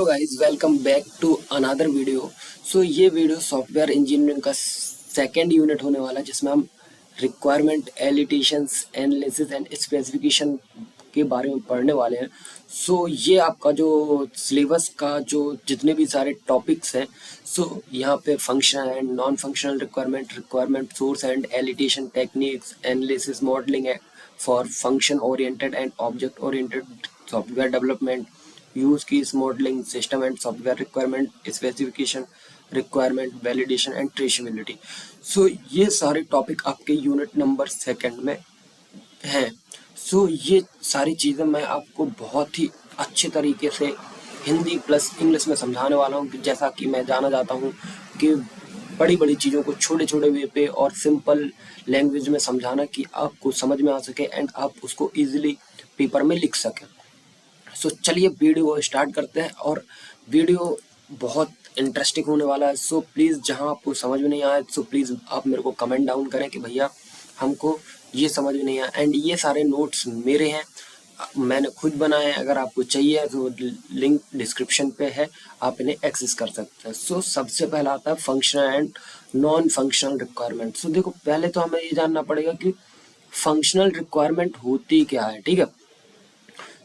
Guys, welcome back to another video. ये video software engineering का second unit होने वाला है, जिसमें हम requirement, elicitations, analysis and specification के बारे में पढ़ने वाले हैं। ये आपका जो सिलेबस का जो जितने भी सारे टॉपिक्स हैं, यहाँ पे function and non functional requirement, requirement source and elicitation techniques, analysis, modelling है for function oriented and object oriented software development, use case modelling, system and software requirement specification, requirement validation and traceability. ये सारे topic आपके unit number second में हैं। ये सारी चीज़ें मैं आपको बहुत ही अच्छे तरीके से हिंदी प्लस इंग्लिश में समझाने वाला हूँ, जैसा कि मैं जाना जाता हूँ कि बड़ी बड़ी चीज़ों को छोटे छोटे वे पे और सिंपल लैंग्वेज में समझाना कि आपको समझ में आ सके एंड आप उसको इजीली पेपर में लिख सकें। चलिए वीडियो को स्टार्ट करते हैं, और वीडियो बहुत इंटरेस्टिंग होने वाला है। प्लीज़ जहां आपको समझ में नहीं आए प्लीज़ आप मेरे को कमेंट डाउन करें कि भैया हमको ये समझ में नहीं आया। एंड ये सारे नोट्स मेरे हैं, मैंने खुद बनाए हैं। अगर आपको चाहिए तो लिंक डिस्क्रिप्शन पे है, आप इन्हें एक्सेस कर सकते हैं। सबसे पहला आता है functional and non functional requirement. देखो, पहले तो हमें ये जानना पड़ेगा कि फंक्शनल रिक्वायरमेंट होती क्या है। ठीक है,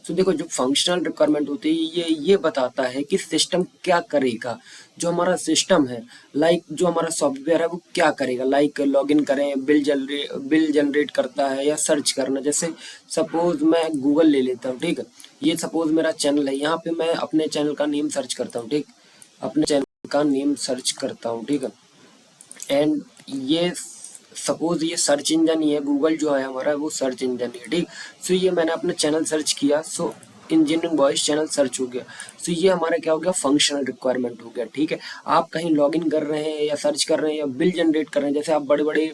देखो, जो फंक्शनल रिक्वायरमेंट होती है ये बताता है कि सिस्टम क्या करेगा। जो हमारा सिस्टम है, जो हमारा सॉफ्टवेयर है, वो क्या करेगा। लॉगिन करें, बिल जनरेट करता है या सर्च करना। जैसे सपोज मैं गूगल ले लेता हूँ। ठीक है, ये सपोज मेरा चैनल है, यहाँ पे मैं अपने चैनल का नेम सर्च करता हूँ। ठीक, अपने चैनल का नेम सर्च करता हूँ। ठीक है, एंड ये सपोज ये सर्च इंजन ही है, गूगल जो है हमारा वो सर्च इंजन है। ठीक, ये मैंने अपना चैनल सर्च किया, इंजीनियरिंग बॉयज चैनल सर्च हो गया। ये हमारा क्या हो गया, फंक्शनल रिक्वायरमेंट हो गया। ठीक है, आप कहीं लॉगिन कर रहे हैं या सर्च कर रहे हैं या बिल जनरेट कर रहे हैं, जैसे आप बड़े बड़े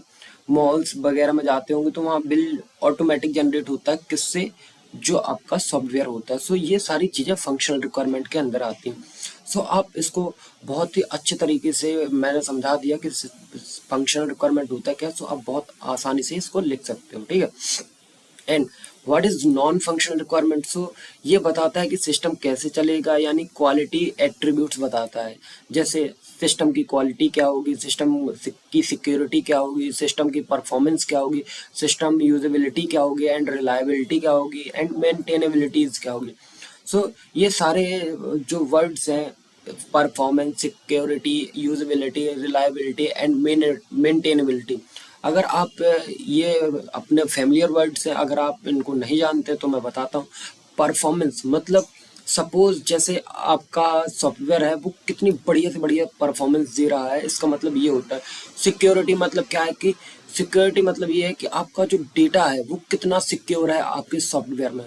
मॉल्स वगैरह में जाते होंगे तो वहाँ बिल ऑटोमेटिक जनरेट होता है, किससे, जो आपका सॉफ्टवेयर होता है। ये सारी चीज़ें फंक्शनल रिक्वायरमेंट के अंदर आती हैं। आप इसको बहुत ही अच्छे तरीके से मैंने समझा दिया कि फंक्शनल रिक्वायरमेंट होता है क्या। आप बहुत आसानी से इसको लिख सकते हो। ठीक है, and what is non functional requirement. ये बताता है कि सिस्टम कैसे चलेगा, यानी क्वालिटी एट्रीब्यूट्स बताता है। जैसे सिस्टम की क्वालिटी क्या होगी, सिस्टम की सिक्योरिटी क्या होगी, सिस्टम की परफॉर्मेंस क्या होगी, सिस्टम यूजेबिलिटी क्या होगी, एंड रिलायबिलिटी क्या होगी, एंड मेंटेनेबिलिटीज क्या होगी। ये सारे जो वर्ड्स हैं, performance, security, usability, reliability and maintainability, अगर आप ये अपने फैमिलियर वर्ड्स हैं, अगर आप इनको नहीं जानते तो मैं बताता हूँ। परफॉर्मेंस मतलब सपोज जैसे आपका सॉफ्टवेयर है वो कितनी बढ़िया से बढ़िया परफॉर्मेंस दे रहा है, इसका मतलब ये होता है। सिक्योरिटी मतलब क्या है कि सिक्योरिटी मतलब ये है कि आपका जो डेटा है वो कितना सिक्योर है आपके सॉफ्टवेयर में।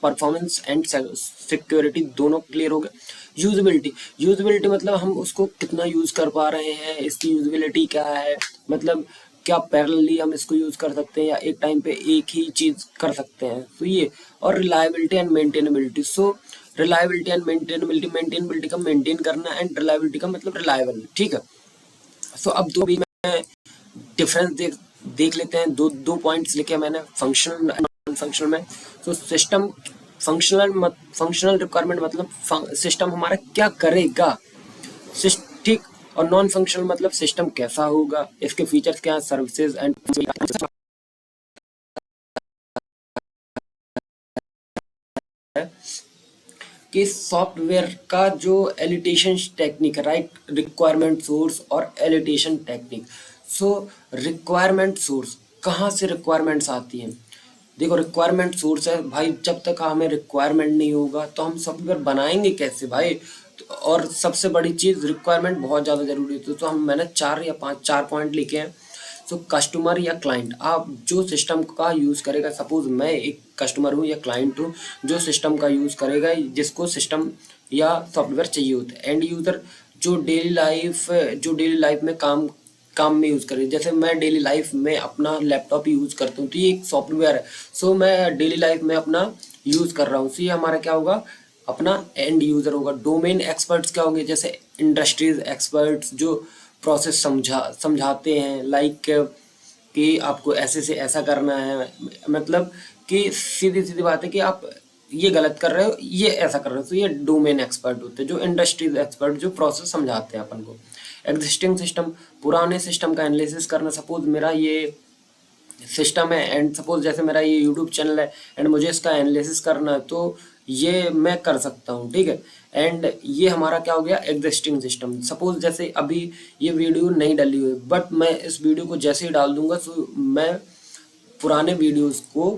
परफॉर्मेंस एंड सिक्योरिटी दोनों क्लियर हो गए। यूजेबिलिटी मतलब हम उसको कितना यूज कर पा रहे हैं, इसकी यूजेबिलिटी क्या है, मतलब क्या पैरेलली हम इसको यूज कर सकते हैं या एक टाइम पे एक ही चीज कर सकते हैं। ये और reliability and maintainability. Reliability and maintainability का मेंटेन करना, एंड रिलायबिलिटी का मतलब रिलायबल। ठीक है, अब दो भी मैं डिफरेंस देख लेते हैं। दो पॉइंट्स लिखे मैंने फंक्शनल नॉन फंक्शनल में। सिस्टम फंक्शनल रिक्वायरमेंट मतलब सिस्टम हमारा क्या करेगा, ठीक। और नॉन फंक्शनल मतलब सिस्टम कैसा होगा, इसके फीचर्स क्या हैं, सर्विसेज एंड कि सॉफ्टवेयर का जो एलिटेशन टेक्निक है, राइट, रिक्वायरमेंट सोर्स और एलिटेशन टेक्निक। रिक्वायरमेंट सोर्स, कहाँ से रिक्वायरमेंट्स आती हैं। देखो, रिक्वायरमेंट सोर्स है भाई, जब तक हमें रिक्वायरमेंट नहीं होगा तो हम सॉफ्टवेयर बनाएंगे कैसे भाई। और सबसे बड़ी चीज, रिक्वायरमेंट बहुत ज्यादा जरूरी होती है। मैंने चार पॉइंट लिखे हैं। कस्टमर या क्लाइंट, आप जो सिस्टम का यूज करेगा, सपोज मैं एक कस्टमर हूँ या क्लाइंट हूँ जो सिस्टम का यूज करेगा, जिसको सिस्टम या सॉफ्टवेयर चाहिए होता है। एंड यूजर, जो डेली लाइफ में काम में यूज करे। जैसे मैं डेली लाइफ में अपना लैपटॉप यूज करता हूँ तो ये एक सॉफ्टवेयर है। मैं डेली लाइफ में अपना यूज कर रहा हूँ। ये हमारा क्या होगा, अपना एंड यूजर होगा। डोमेन एक्सपर्ट्स क्या होंगे, जैसे इंडस्ट्रीज एक्सपर्ट्स जो प्रोसेस समझाते हैं, कि आपको ऐसे से ऐसा करना है। मतलब कि सीधी सीधी बात है कि आप ये गलत कर रहे हो, ये ऐसा कर रहे हो। तो ये डोमेन एक्सपर्ट होते हैं, जो इंडस्ट्री एक्सपर्ट, जो प्रोसेस समझाते हैं अपन को। एग्जिस्टिंग सिस्टम, पुराने सिस्टम का एनालिसिस करना। सपोज मेरा ये सिस्टम है एंड सपोज जैसे मेरा ये यूट्यूब चैनल है एंड मुझे इसका एनालिसिस करना है, तो ये मैं कर सकता हूँ, ठीक है। एंड ये हमारा क्या हो गया, एग्जिस्टिंग सिस्टम। सपोज जैसे अभी ये वीडियो नहीं डली हुई, बट मैं इस वीडियो को जैसे ही डाल दूंगा तो मैं पुराने वीडियोस को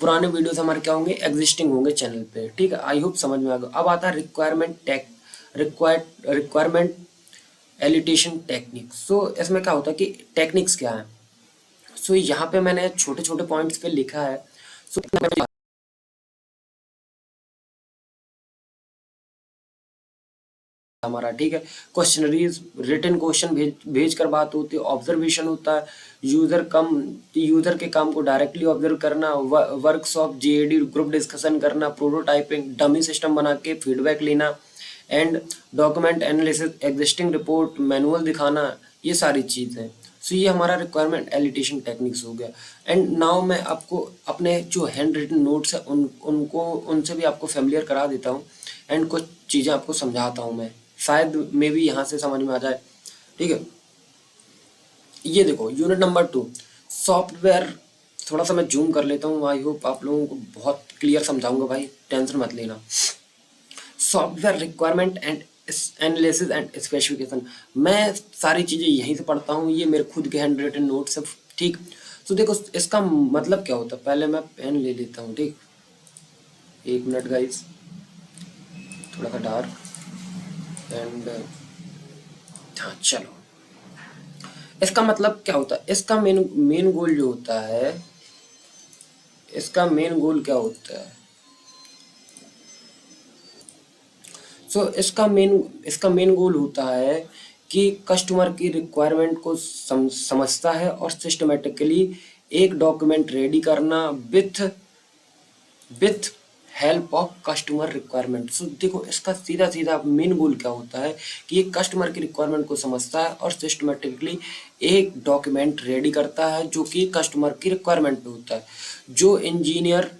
पुराने वीडियोस हमारे क्या होंगे, एग्जिस्टिंग होंगे चैनल पे, ठीक है। आई होप समझ में आ गया। अब आता है रिक्वायरमेंट एलिटेशन टेक्निक। सो इसमें क्या होता है कि टेक्निक्स क्या है। सो यहाँ पे मैंने छोटे छोटे पॉइंट्स पे लिखा है। सो हमारा, ठीक है, क्वेश्चनरीज, रिटन क्वेश्चन भेज कर बात होती है, ऑब्जर्वेशन होता है, यूजर के काम को डायरेक्टली ऑब्जर्व करना, वर्कशॉप, जेएडी, ग्रुप डिस्कशन करना, प्रोटोटाइपिंग, डमी सिस्टम बना के फीडबैक लेना, and document analysis, existing report, manual दिखाना, ये सारी चीज़ें। सो ये हमारा रिक्वायरमेंट एलिटेशन टेक्निक्स हो गया। एंड नाउ मैं आपको अपने जो हैंड रिटन नोट्स है उनसे भी आपको फेमिलियर करा देता हूँ एंड कुछ चीज़ें आपको समझाता हूँ मैं, शायद मे भी यहाँ से समझ में आ जाए, ठीक है। ये देखो यूनिट नंबर 2 सॉफ्टवेयर। थोड़ा सा मैं जूम कर लेता हूँ, आई होप आप लोगों को बहुत क्लियर समझाऊंगा भाई, टेंशन मत लेना। Software requirement and analysis and specification. मैं सारी चीज़ें यहीं से पढ़ता हूँ, ये मेरे खुद के हैंड रिटन नोट्स है, ठीक। तो देखो इसका मतलब क्या होता है, पहले मैं पेन ले लेता हूँ, ठीक। एक मिनट गाइस, थोड़ा सा डार्क एंड हाँ चलो। इसका मतलब क्या होता है, इसका मेन मेन गोल जो होता है, इसका मेन गोल क्या होता है। सो इसका मेन गोल होता है कि कस्टमर की रिक्वायरमेंट को समझता है और सिस्टमेटिकली एक डॉक्यूमेंट रेडी करना with help of customer requirement. So देखो इसका सीधा सीधा मेन गोल क्या होता है कि ये कस्टमर की रिक्वायरमेंट को समझता है और सिस्टमेटिकली एक डॉक्यूमेंट रेडी करता है जो कि कस्टमर की रिक्वायरमेंट पे होता है। जो इंजीनियर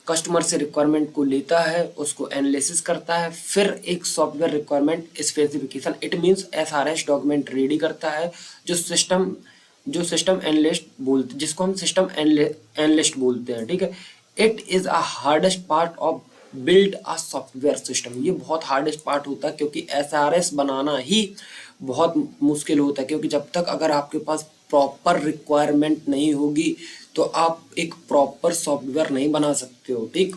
कस्टमर से रिक्वायरमेंट को लेता है, उसको एनालिसिस करता है, फिर एक software requirement specification, it means SRS document ready करता है, जो सिस्टम एनालिस्ट बोलते, जिसको हम सिस्टम एनालिस्ट बोलते हैं, ठीक है। It is a hardest part of build a software system. ये बहुत हार्डेस्ट पार्ट होता है क्योंकि एसआरएस बनाना ही बहुत मुश्किल होता है, क्योंकि जब तक अगर आपके पास प्रॉपर रिक्वायरमेंट नहीं होगी तो आप एक प्रॉपर सॉफ्टवेयर नहीं बना सकते हो, ठीक।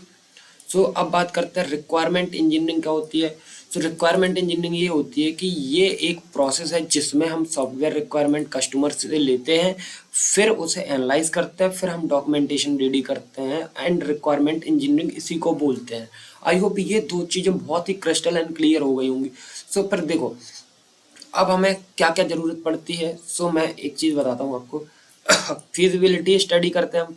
सो अब बात करते हैं रिक्वायरमेंट इंजीनियरिंग क्या होती है। सो रिक्वायरमेंट इंजीनियरिंग ये होती है कि ये एक प्रोसेस है जिसमें हम सॉफ्टवेयर रिक्वायरमेंट कस्टमर से लेते हैं, फिर उसे एनालाइज करते हैं, फिर हम डॉक्यूमेंटेशन रेडी करते हैं एंड रिक्वायरमेंट इंजीनियरिंग इसी को बोलते हैं। आई होप ये दो चीज़ें बहुत ही क्रिस्टल एंड क्लियर हो गई होंगी। सो फिर देखो अब हमें क्या क्या ज़रूरत पड़ती है। सो मैं एक चीज़ बताता हूँ आपको। फिजिबिलिटी स्टडी करते हैं हम,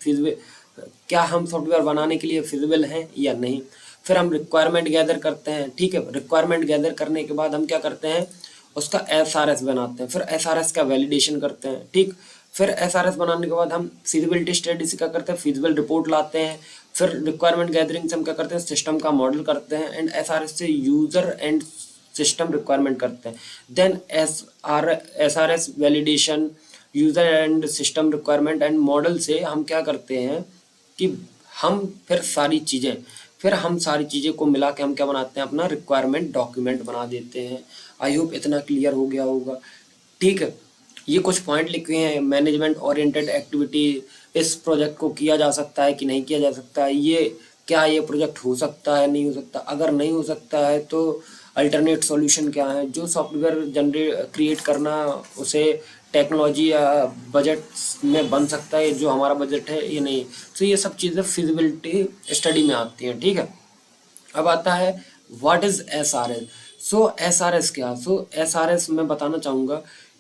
क्या हम सॉफ्टवेयर बनाने के लिए फिजिबल हैं या नहीं। फिर हम रिक्वायरमेंट गैदर करते हैं, ठीक है। रिक्वायरमेंट गैदर करने के बाद हम क्या करते हैं, उसका एसआरएस बनाते हैं, फिर एसआरएस का वैलिडेशन करते हैं, ठीक। फिर एसआरएस बनाने के बाद हम फिजिबिलिटी स्टडी से क्या करते हैं, फिजिबल रिपोर्ट लाते हैं। फिर रिक्वायरमेंट गैदरिंग से हम क्या करते हैं, सिस्टम का मॉडल करते हैं एंड एसआरएस से यूजर एंड सिस्टम रिक्वायरमेंट करते हैं। Then SRS validation, user and system requirement and model से हम क्या करते हैं कि हम फिर हम सारी चीज़ें को मिला के हम क्या बनाते हैं, अपना रिक्वायरमेंट डॉक्यूमेंट बना देते हैं। आई होप इतना क्लियर हो गया होगा, ठीक है। ये कुछ पॉइंट लिखे हैं, मैनेजमेंट ओरिएंटेड एक्टिविटी, इस प्रोजेक्ट को किया जा सकता है कि नहीं किया जा सकता है, ये प्रोजेक्ट हो सकता है नहीं हो सकता, अगर नहीं हो सकता है तो अल्टरनेट सॉल्यूशन क्या है, जो सॉफ्टवेयर क्रिएट करना उसे टेक्नोलॉजी या बजट में बन सकता है, जो हमारा बजट है ये नहीं। तो ये सब चीज़ें फिजिबिलिटी स्टडी में आती हैं, ठीक है। अब आता है what is SRS. So SRS क्या, सो एसआरएस मैं बताना चाहूँगा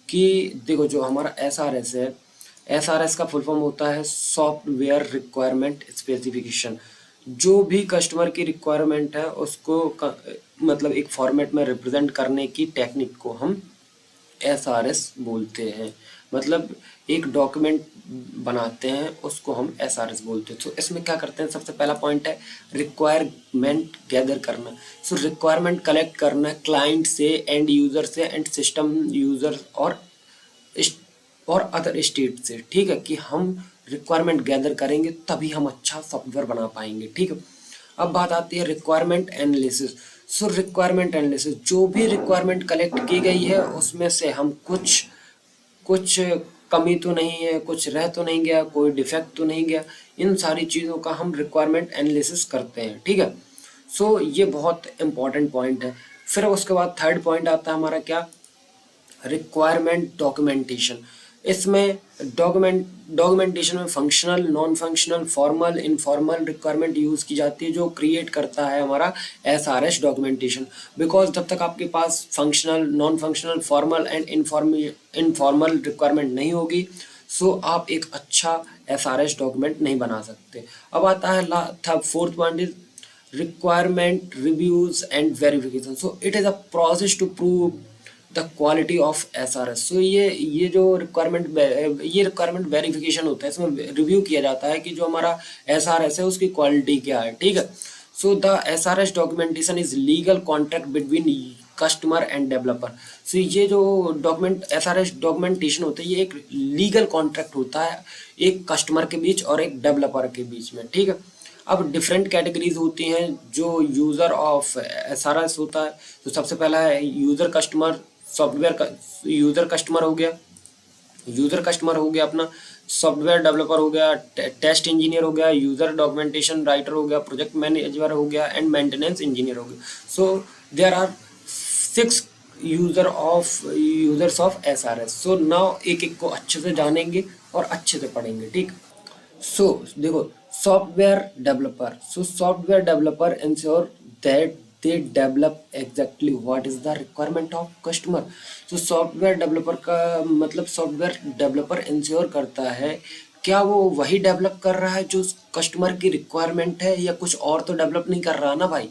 कि देखो जो हमारा एसआरएस है, एसआरएस का फुल फॉर्म होता है सॉफ्टवेयर रिक्वायरमेंट स्पेसिफिकेशन। जो भी कस्टमर की रिक्वायरमेंट है उसको मतलब एक फॉर्मेट में रिप्रेजेंट करने की टेक्निक को हम एसआरएस बोलते हैं, मतलब एक डॉक्यूमेंट बनाते हैं उसको हम एसआरएस बोलते हैं। तो इसमें क्या करते हैं, सबसे पहला पॉइंट है रिक्वायरमेंट गैदर करना। सो रिक्वायरमेंट कलेक्ट करना क्लाइंट से, एंड यूजर से, एंड सिस्टम यूजर और अदर स्टेट से। ठीक है, कि हम रिक्वायरमेंट गैदर करेंगे तभी हम अच्छा सॉफ्टवेयर बना पाएंगे। ठीक है, अब बात आती है रिक्वायरमेंट एनालिसिस। सो रिक्वायरमेंट एनालिसिस, जो भी रिक्वायरमेंट कलेक्ट की गई है उसमें से हम कुछ कुछ कमी तो नहीं है, कुछ रह तो नहीं गया, कोई डिफेक्ट तो नहीं गया, इन सारी चीज़ों का हम रिक्वायरमेंट एनालिसिस करते हैं। ठीक है, सो ये बहुत इंपॉर्टेंट पॉइंट है। फिर उसके बाद थर्ड पॉइंट आता है हमारा क्या, रिक्वायरमेंट डॉक्यूमेंटेशन। इसमें डॉक्यूमेंटेशन में functional, non functional, formal, informal requirement use की जाती है, जो क्रिएट करता है हमारा एसआरएस डॉक्यूमेंटेशन। बिकॉज जब तक आपके पास functional, non functional, formal and informal requirement नहीं होगी, सो आप एक अच्छा एसआरएस डॉक्यूमेंट नहीं बना सकते। अब आता है fourth point is requirement reviews and verification. So it is a process to prove the quality of SRS. So ये जो रिक्वायरमेंट वेरिफिकेशन होता है, इसमें रिव्यू किया जाता है कि जो हमारा एसआरएस है उसकी क्वालिटी क्या है। ठीक है, so the SRS documentation is legal contract between customer and developer. So ये जो एसआरएस डॉक्यूमेंटेशन होता है, ये एक लीगल कॉन्ट्रैक्ट होता है एक कस्टमर के बीच और एक डेवलपर के बीच में। ठीक है, अब डिफरेंट कैटेगरीज होती हैं जो यूज़र ऑफ एसआरएस होता है। तो सबसे पहला है यूज़र कस्टमर सॉफ्टवेयर का, यूज़र कस्टमर हो गया, अपना सॉफ्टवेयर डेवलपर हो गया, टेस्ट इंजीनियर हो गया, यूज़र डॉक्यूमेंटेशन राइटर हो गया, प्रोजेक्ट मैनेजर हो गया, एंड मेंटेनेंस इंजीनियर हो गया। So there are 6 users of SRS. So now एक एक को अच्छे से जानेंगे और अच्छे से पढ़ेंगे। ठीक, सो देखो, software developer ensure that they develop exactly what is the requirement of customer। तो सॉफ्टवेयर डेवलपर का मतलब सॉफ्टवेयर डेवलपर इंश्योर करता है क्या वो वही डेवलप कर रहा है जो कस्टमर की रिक्वायरमेंट है, या कुछ और तो डेवलप नहीं कर रहा ना भाई।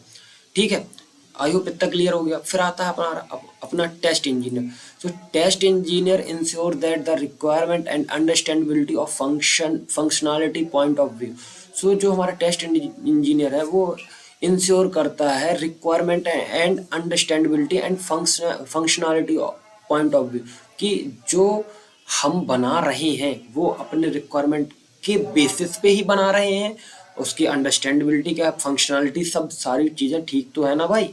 ठीक है, आई होप इतना क्लियर हो गया। फिर आता है अपना test engineer. So test engineer ensure that the requirement and understandability of functionality point of view. So जो हमारा टेस्ट इंजीनियर है वो इंश्योर करता है requirement and understandability and functionality point of view, कि जो हम बना रहे हैं वो अपने रिक्वायरमेंट के बेसिस पे ही बना रहे हैं, उसकी अंडरस्टैंडेबिलिटी क्या, फंक्शनैलिटी, सब सारी चीज़ें ठीक तो है ना भाई।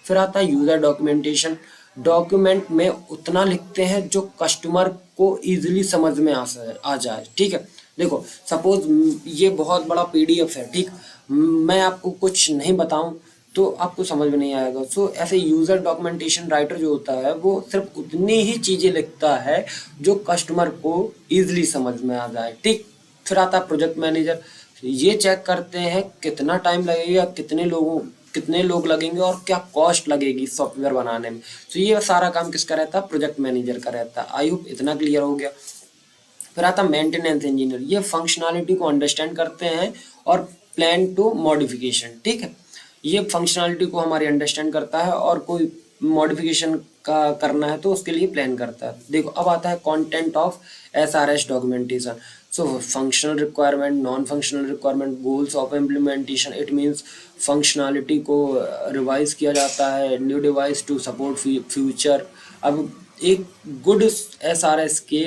फिर आता है यूज़र डॉक्यूमेंटेशन। डॉक्यूमेंट में उतना लिखते हैं जो कस्टमर को इजीली समझ में आ जाए। ठीक है, देखो सपोज ये बहुत बड़ा पीडीएफ है, ठीक, मैं आपको कुछ नहीं बताऊं तो आपको समझ में नहीं आएगा। सो ऐसे यूज़र डॉक्यूमेंटेशन राइटर जो होता है वो सिर्फ उतनी ही चीज़ें लिखता है जो कस्टमर को ईजिली समझ में आ जाए। ठीक, फिर आता है प्रोजेक्ट मैनेजर। ये चेक करते हैं कितना टाइम लगेगा, कितने लोग लगेंगे और क्या कॉस्ट लगेगी सॉफ्टवेयर बनाने में। तो ये सारा काम किसका रहता है, प्रोजेक्ट मैनेजर का रहता है। आई होप इतना क्लियर हो गया। फिर आता मेंटेनेंस इंजीनियर, ये फंक्शनैलिटी को अंडरस्टैंड करते हैं और प्लान टू मॉडिफिकेशन। ठीक है, ये फंक्शनैलिटी को हमारी अंडरस्टैंड करता है और कोई मॉडिफिकेशन का करना है तो उसके लिए प्लान करता है। देखो अब आता है content of SRS documentation. So functional requirement, non functional requirement, goals of implementation. It means functionality को रिवाइज किया जाता है, new device to support future. अब एक गुड एसआरएस के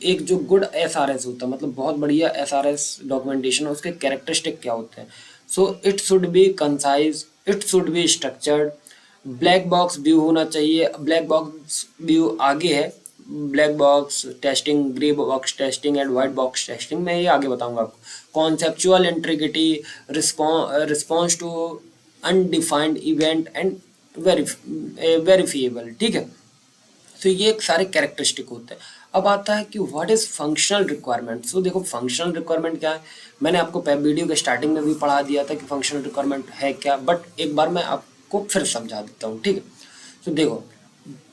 एक जो गुड एसआरएस होता है, मतलब बहुत बढ़िया एसआरएस डॉक्यूमेंटेशन है, उसके कैरेक्टरिस्टिक क्या होते हैं। So it should be concise, it should be structured, black box view होना चाहिए। ब्लैक बॉक्स व्यू आगे है, black box testing, grey box testing and white box testing, मैं ये आगे बताऊंगा आपको। Conceptual integrity, response to undefined event and verifiable. ठीक है, तो ये सारे कैरेक्टरिस्टिक होते हैं। अब आता है कि what is functional requirement. So देखो फंक्शनल रिक्वायरमेंट क्या है, मैंने आपको वीडियो के स्टार्टिंग में भी पढ़ा दिया था कि फंक्शनल रिक्वायरमेंट है क्या, बट एक बार मैं आपको फिर समझा देता हूँ। ठीक है, तो देखो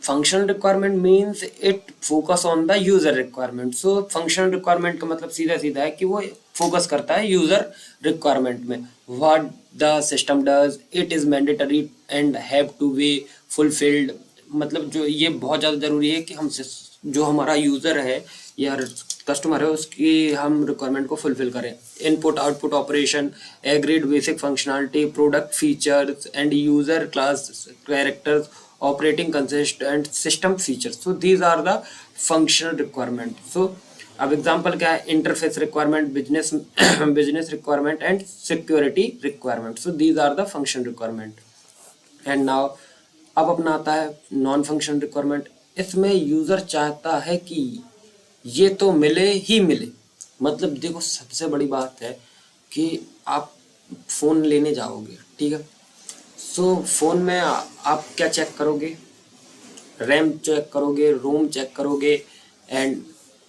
functional requirement means it focus on the user requirement. So functional requirement का मतलब सीधा सीधा है कि वो फोकस करता है यूजर रिक्वायरमेंट में। What the system does, it is mandatory and have to be fulfilled. मतलब जो ये बहुत ज़्यादा ज़रूरी है कि हम जो हमारा यूज़र है या कस्टमर है उसकी हम रिक्वायरमेंट को फुलफिल करें। Input output operation, agreed basic functionality, product features and user class characters, operating consist and system features. So these are the functional requirement. So अब एग्जांपल क्या है, interface requirement, business business requirement and security requirement. So these are the function requirement. And now अब अपना आता है non function requirement. इसमें user चाहता है कि ये तो मिले ही मिले। मतलब देखो सबसे बड़ी बात है कि आप फोन लेने जाओगे, ठीक है, सो फोन में आप क्या चेक करोगे, रैम चेक करोगे, रोम चेक करोगे, एंड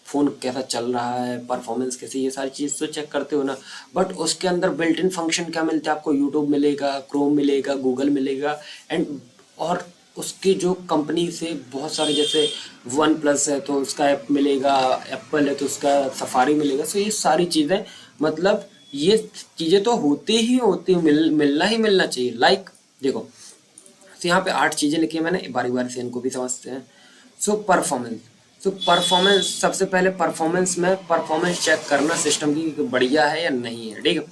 फ़ोन कैसा चल रहा है, परफॉर्मेंस कैसी, ये सारी चीज़ तो चेक करते हो ना। बट उसके अंदर बिल्ट इन फंक्शन क्या मिलता है आपको, यूट्यूब मिलेगा, क्रोम मिलेगा, गूगल मिलेगा, एंड और उसकी जो कंपनी से बहुत सारे, जैसे वन प्लस है तो उसका ऐप मिलेगा, एप्पल है तो उसका सफारी मिलेगा। सो ये सारी चीज़ें, मतलब ये चीज़ें तो होती ही होती, मिलना ही मिलना चाहिए। लाइक देखो, तो यहाँ पे 8 चीज़ें लिखी है मैंने, बारी बारी से इनको भी समझते हैं। सो परफॉर्मेंस, सो परफॉर्मेंस, सबसे पहले परफॉर्मेंस में परफॉर्मेंस चेक करना सिस्टम की कि बढ़िया है या नहीं है, ठीक है।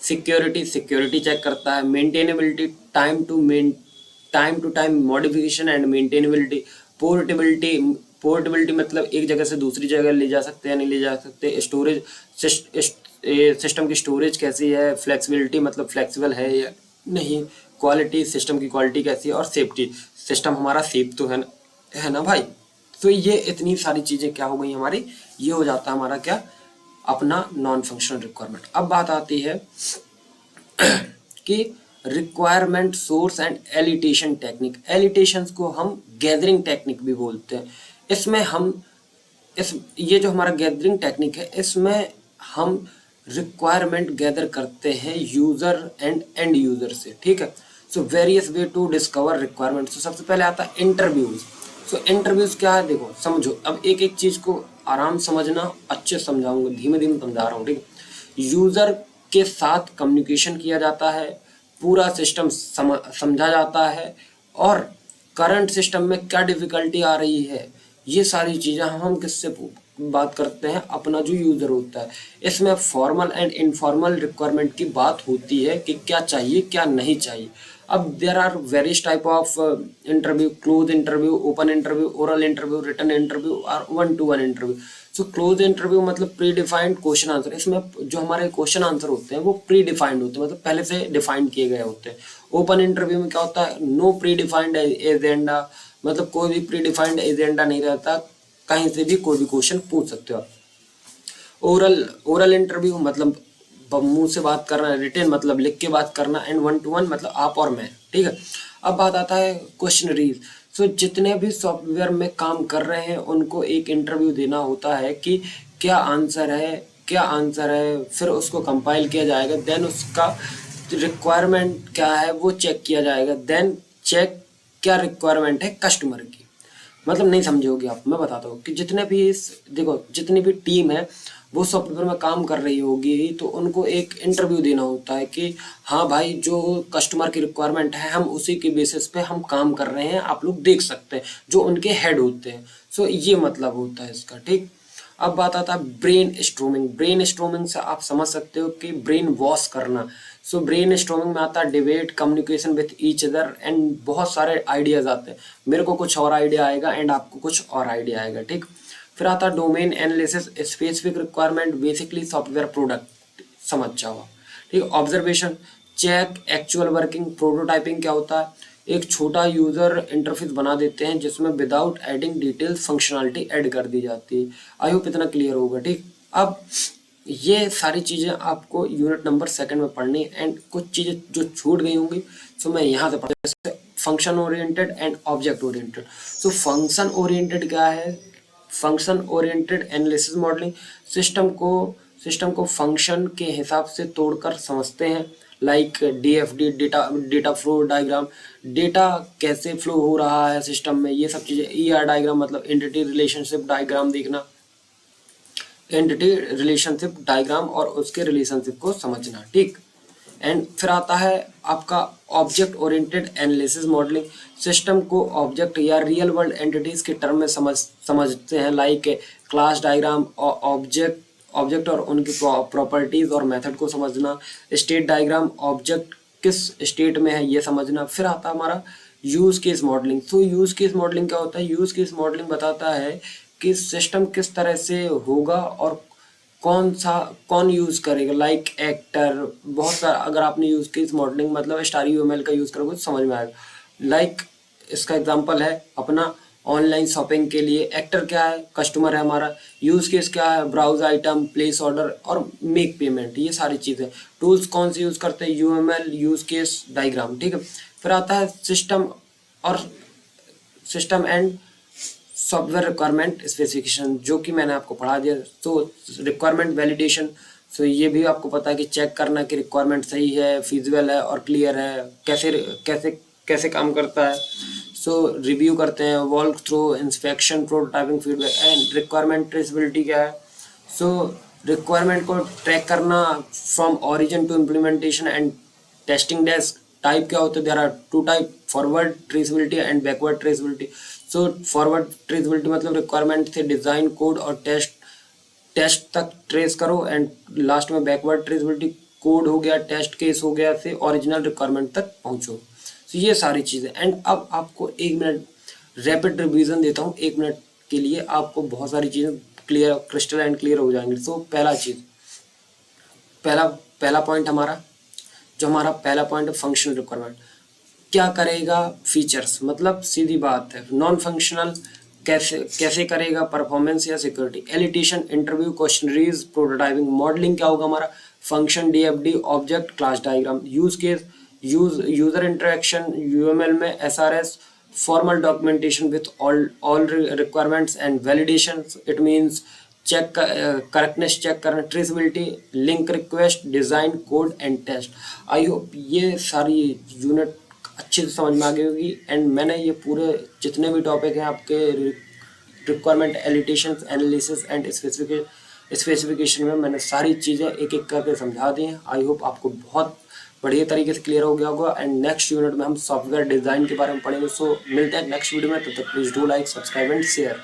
सिक्योरिटी, सिक्योरिटी चेक करता है। Maintainability, time to time modification and maintainability. Portability, portability मतलब एक जगह से दूसरी जगह ले जा सकते हैं, नहीं ले जा सकते। स्टोरेज, सिस्टम की स्टोरेज कैसी है। फ्लेक्सिबिलिटी मतलब फ्लेक्सिबल है या नहीं। क्वालिटी, सिस्टम की क्वालिटी कैसी है। और सेफ्टी, सिस्टम हमारा सेफ तो है ना भाई। तो ये इतनी सारी चीज़ें क्या हो गई हमारी, ये हो जाता है हमारा क्या, अपना नॉन फंक्शनल रिक्वायरमेंट। अब बात आती है कि रिक्वायरमेंट सोर्स एंड एलिटेशन टेक्निक। एलिटेशंस को हम गैदरिंग टेक्निक भी बोलते हैं। इसमें हम ये जो हमारा गैदरिंग टेक्निक है, इसमें हम रिक्वायरमेंट गैदर करते हैं यूजर एंड एंड यूजर से, ठीक है। So various way to discover requirement. So सबसे पहले आता है इंटरव्यूज। सो इंटरव्यूज क्या है, देखो समझो, अब एक एक चीज को आराम समझना, अच्छे समझाऊंगा, धीमे धीमे समझा रहा हूँ, ठीक है। यूजर के साथ कम्युनिकेशन किया जाता है, पूरा सिस्टम समझा जाता है, और करंट सिस्टम में क्या डिफिकल्टी आ रही है, ये सारी चीज़ें हम किससे बात करते हैं, अपना जो यूज़र होता है। इसमें फॉर्मल एंड इनफॉर्मल रिक्वायरमेंट की बात होती है कि क्या चाहिए क्या नहीं चाहिए। अब there are various type of interview, close interview, open interview, oral interview, written interview और 1-to-1 interview. So close interview मतलब प्री डिफाइंड क्वेश्चन आंसर। इसमें जो हमारे क्वेश्चन आंसर होते हैं वो प्री डिफाइंड होते हैं, मतलब पहले से डिफाइंड किए गए होते हैं। ओपन इंटरव्यू में क्या होता है, नो प्री डिफाइंड एजेंडा, मतलब कोई भी प्री डिफाइंड एजेंडा नहीं रहता, कहीं से भी कोई भी क्वेश्चन पूछ सकते हो आप। ओरल इंटरव्यू मतलब मुंह से बात करना, रिटेन मतलब लिख के बात करना, एंड 1-to-1 मतलब आप और मैं, ठीक है। अब बात आता है क्वेश्चनरीज। सो जितने भी सॉफ्टवेयर में काम कर रहे हैं उनको एक इंटरव्यू देना होता है कि क्या आंसर है, क्या आंसर है, फिर उसको कंपाइल किया जाएगा, देन उसका रिक्वायरमेंट क्या है वो चेक किया जाएगा, देन चेक क्या रिक्वायरमेंट है कस्टमर की। मतलब नहीं समझोगे आप, मैं बताता हूँ कि जितने भी देखो जितनी भी टीम है वो सॉफ्टवेयर में काम कर रही होगी, तो उनको एक इंटरव्यू देना होता है कि हाँ भाई जो कस्टमर की रिक्वायरमेंट है हम उसी के बेसिस पे हम काम कर रहे हैं, आप लोग देख सकते हैं, जो उनके हेड होते हैं। सो ये मतलब होता है इसका, ठीक। अब बात आता है ब्रेन स्ट्रोमिंग। ब्रेन स्ट्रोमिंग से आप समझ सकते हो कि ब्रेन वॉश करना। सो ब्रेन स्ट्रोमिंग में आता है debate, communication with each other, and बहुत सारे आइडियाज आते हैं। मेरे को कुछ और आइडिया आएगा एंड आपको कुछ और आइडिया आएगा, ठीक। फिर आता है domain analysis, specific requirement, basically software product समझ जाओ, ठीक। Observation, check actual working. Prototyping क्या होता है, एक छोटा यूजर इंटरफेस बना देते हैं जिसमें without adding details functionality add कर दी जाती है। आई होप इतना क्लियर होगा, ठीक। अब ये सारी चीज़ें आपको यूनिट नंबर 2 में पढ़नी है, एंड कुछ चीज़ें जो छूट गई होंगी सो मैं यहाँ से पढ़, function oriented and object oriented. So function oriented क्या है, function oriented analysis modelling, system को फंक्शन के हिसाब से तोड़कर समझते हैं। Like DFD, data flow diagram, data कैसे फ्लो हो रहा है सिस्टम में, ये सब चीज़ें। ईआर डायग्राम मतलब एंटिटी रिलेशनशिप डायग्राम देखना, एंटिटी रिलेशनशिप डायग्राम और उसके रिलेशनशिप को समझना, ठीक। एंड फिर आता है आपका object oriented analysis modelling. System को ऑब्जेक्ट या रियल वर्ल्ड एंटिटीज के टर्म में समझते हैं, लाइक क्लास डायग्राम, ऑब्जेक्ट और उनकी प्रॉपर्टीज और मेथड को समझना। स्टेट डायग्राम, ऑब्जेक्ट किस स्टेट में है ये समझना। फिर आता है हमारा यूज केस मॉडलिंग। तो यूज केस मॉडलिंग क्या होता है? यूज केस मॉडलिंग बताता है कि सिस्टम किस तरह से होगा और कौन यूज करेगा, लाइक एक्टर, बहुत सारा। अगर आपने यूज केस मॉडलिंग मतलब स्टार यूएमएल का यूज करोगे तो समझ में आएगा। लाइक इसका एग्जांपल है अपना ऑनलाइन शॉपिंग के लिए एक्टर क्या है? कस्टमर है हमारा। यूज केस क्या है? ब्राउज आइटम, प्लेस ऑर्डर और मेक पेमेंट, ये सारी चीजें। टूल्स कौन से यूज करते हैं? यूएमएल, यूज केस, डायग्राम, ठीक है। फिर आता है system and software requirement specification, जो कि मैंने आपको पढ़ा दिया। तो रिक्वायरमेंट वैलिडेशन, सो ये भी आपको पता है कि चेक करना कि रिक्वायरमेंट सही है, फिजिबल है और क्लियर है, कैसे कैसे कैसे काम करता है। सो रिव्यू करते हैं, walk through, inspection, prototyping, feedback. And requirement traceability क्या है? सो रिक्वायरमेंट को ट्रैक करना from origin to implementation and testing desk. Type क्या होते हैं? There are two type, forward traceability and backward traceability. So forward traceability मतलब requirement से design, code और टेस्ट तक ट्रेस करो, एंड लास्ट में बैकवर्ड ट्रेसेबिलिटी, कोड हो गया, टेस्ट केस हो गया, से ओरिजिनल रिक्वायरमेंट तक पहुंचो। तो ये सारी चीजें। एंड अब आपको 1 मिनट रैपिड रिवीजन देता हूँ, 1 मिनट के लिए आपको बहुत सारी चीजें क्लियर, क्रिस्टल एंड क्लियर हो जाएंगी। तो पहला पॉइंट हमारा पहला पॉइंट है फंक्शनल रिक्वायरमेंट। क्या करेगा? फीचर्स, मतलब सीधी बात है। नॉन फंक्शनल कैसे करेगा? परफॉर्मेंस या security. Elicitation, interview, questionnaires, prototyping. Modelling क्या होगा हमारा? Function, DFD, object, class diagram. Use case, user interaction, UML में SRS, formal documentation with all requirements and validation. It means check, correctness check करना। Traceability, link request, design, code and test. I hope ये सारी unit अच्छे से समझ में आ गई होगी। एंड मैंने ये पूरे जितने भी टॉपिक हैं आपके रिक्वायरमेंट, एलिटेशन, एनालिसिस एंड स्पेसिफिकेशन में मैंने सारी चीज़ें एक एक करके समझा दी हैं। आई होप आपको बहुत बढ़िया तरीके से क्लियर हो गया होगा। एंड नेक्स्ट यूनिट में हम सॉफ्टवेयर डिज़ाइन के बारे में पढ़ेंगे। सो मिलते हैं नेक्स्ट वीडियो में, तब तक please do like, subscribe and share.